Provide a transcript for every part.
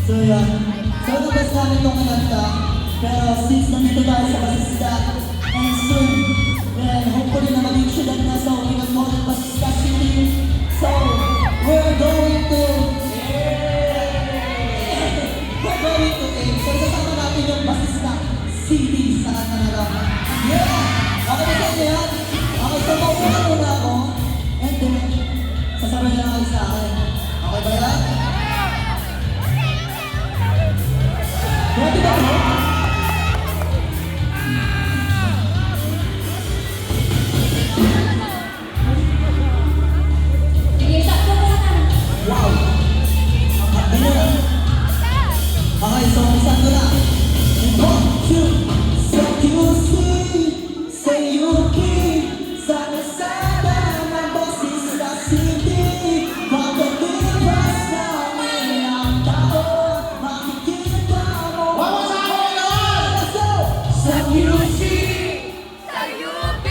So yun, so nabas namin itong kinanta. Pero since nandito tayo sa Basista, and soon, then hopefully na maging syudad na, so we will call it Basista City. So, we're going to aim. So sasama natin yung Basista City sa kanta na lang. Yeah! Okay ba sa inyo yan? Okay, so mauuna muna ako. And then, sasama niya na kayo sa akin. Okay ba yan? Ready ba mo? Wow! Ayun! Okay, so umisan ko na. 1, 2, say you see, say you keep, sa nasada ng Basista City. Pagkalipas namin ang taon, makikita mo. Sa music, Sa UP,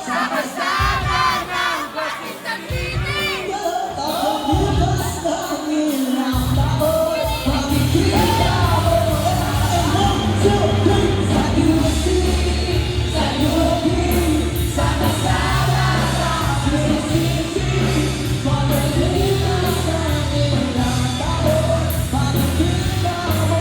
sa kasama ng Basista City. pagkalipas namin ang taon, makikita mo. And 1, 2, 3, sa music, sa UP, sa kasama ng City. Pagkalipas namin ang taon, makikita mo.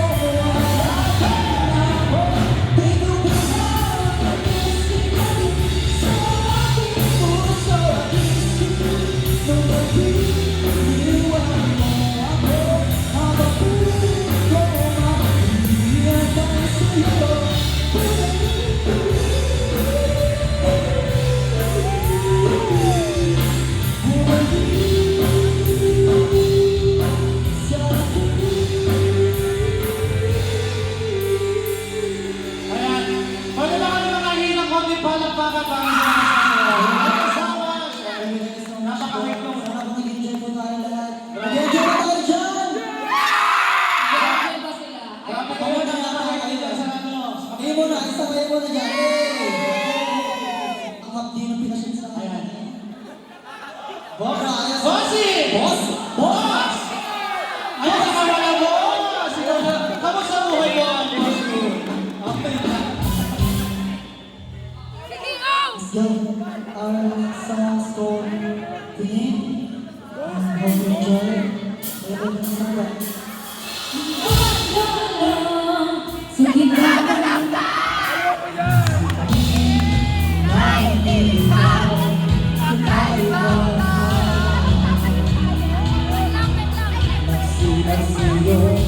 Ayan. Pwede ba kami makahingi ng konti palakpakan para sa mga kasama? Napakahit nung. Grabe kayo na napakahit sa ano. Bossy! Boss! Ay, nakawala boss! Kamusta buhay mo ang bossy? Okay na. Sige, go! Let's see you.